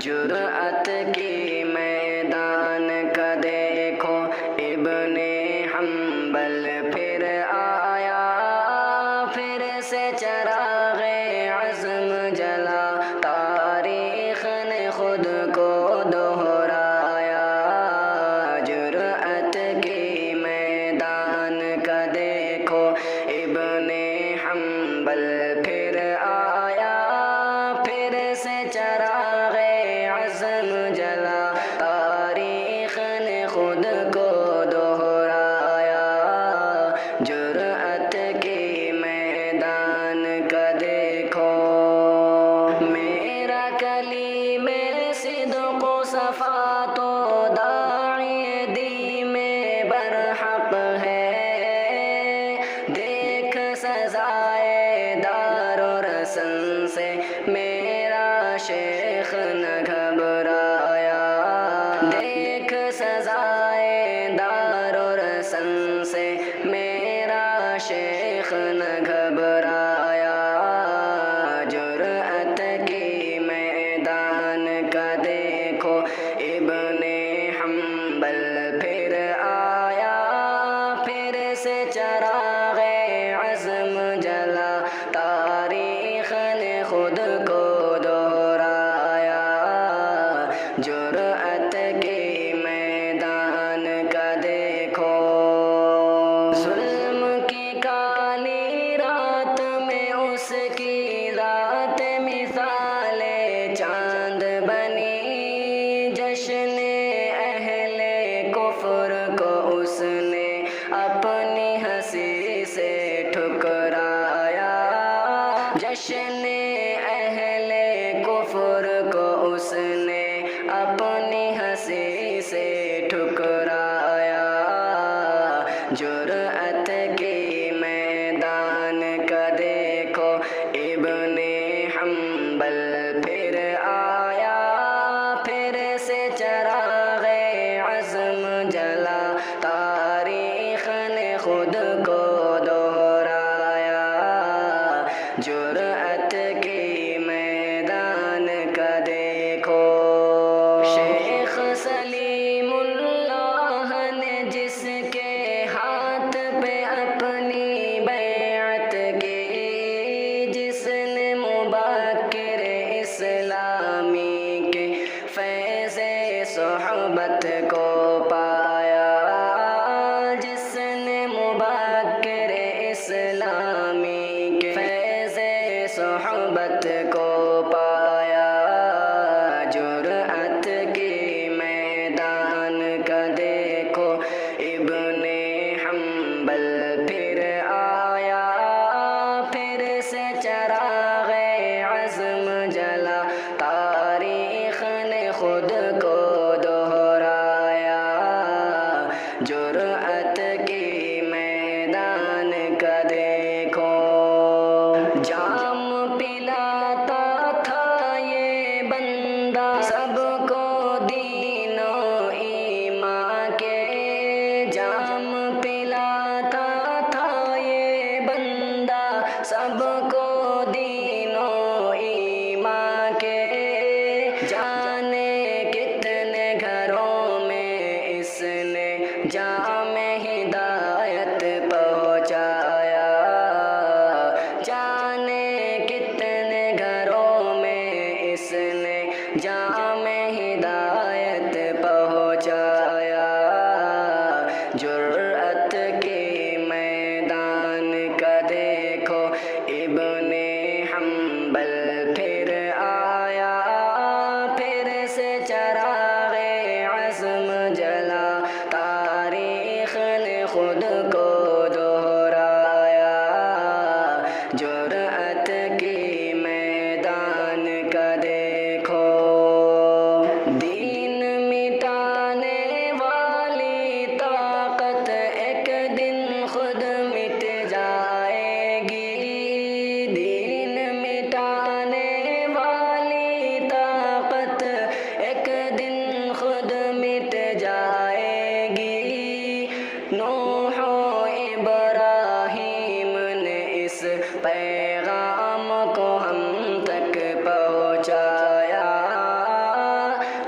جرأت کی میدان کا دیکھو ابن حنبل پھر آیا، پھر سے چراغ عزم جلا، تاریخ نے خود کو دہرایا۔ جرأت کی میدان کا دیکھو ابن حنبل پھر آیا، پھر سے چراغ عزم جلا، تاریخ نے خود کو دہرایا۔ جرأت کی میدان کا دیکھو، میرا کلیم صدق و صفا تو داعی دی میں برحق ہے، دیکھ سزائے دار و رسن سے میرا شیخ نہ گھبرایا، دیکھ سزائے دار و رسن سے میرا شیخ نہ گھبرایا۔ جرأت کی میدان کا دیکھو ابن حنبل پھر آیا، پھر سے چراغ عزم جلا، تاریخ نے خود کو دہرایا۔ جرأت کی میدان کا دیکھو، ظلم کی کالی رات میں اس کی ذات مثال چاند بنی، جشن اہل کفر کو اس نے اپنی ہنسی سے ٹھکرایا، جشن اہل کفر کو اس نے اپنی ہنسی سے ٹھکرایا۔ جرأت کی میدان کا دیکھو ابن حنبل پھر آیا، پھر سے چراغ عزم جلا، تاریخ نے خود کو دہرایا۔ جرأت کی میدان کا دیکھو، شیخ سلیم اللہ نے جس کے ہاتھ پہ اپنی بیعت کی، جس نے مبکر اسلامی کے فیض صحبت کو پایا، جس نے مبکر اسلامی کے فیض صحبت کو پایا۔ جرأت کی میدان کا دیکھو ابن حنبل پھر آیا، پھر سے چراغ عزم جلا، تاریخ نے خود کو دہرایا۔ جرأت کی میدان کا دیکھو، جام پلاتا تھا یہ بندہ سب کو دین و ایمان کے، جام پلاتا تھا یہ بندہ سب کو دین و ایمان کے، جانے کتنے گھروں میں اس نے جام ہدایت پہنچایا، جانے کتنے گھروں میں اس نے جام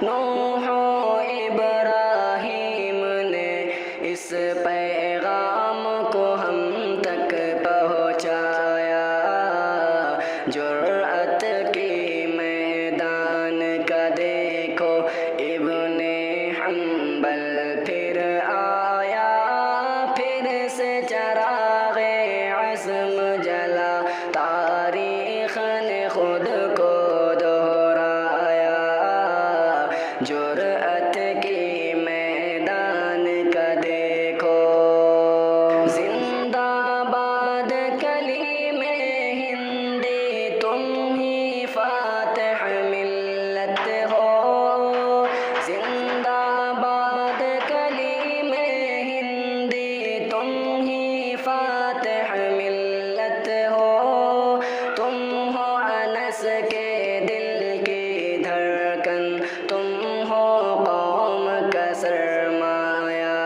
نوح و ابراہیم نے اس پیغام کو ہم تک پہنچایا، جرأت کی میدان کا دیکھو ابن حنبل پھر آیا، پھر سے چراغ عزم جلا، تاریخ نے خود کو دہرایا، جرأت کی میدان کا دیکھو، زندہ باد کلیم ہندی تم ہی فاتح ملت ہو، زندہ باد کلیم ہندی تم ہی فاتح ملت ہو، تم ہو انس کے دل کی دھڑکن، تم ہو قوم کا سرمایہ،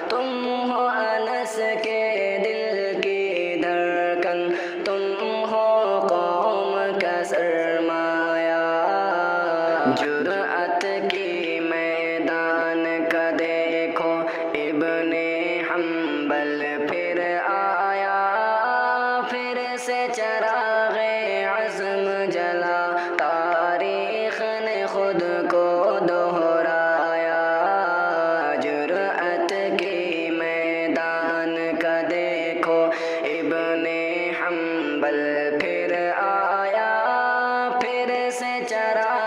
تم ہو انس کے دل کی دھڑکن، تم ہو قوم کا سرمایہ، جرأت کی میدان کا دیکھو ابن حنبل پھر آیا، پھر سے چراغ عزم جلا، تاریخ نے خود کو دہرایا، جرأت کی میدان کا دیکھو ابن حنبل پھر آیا، پھر سے چراغ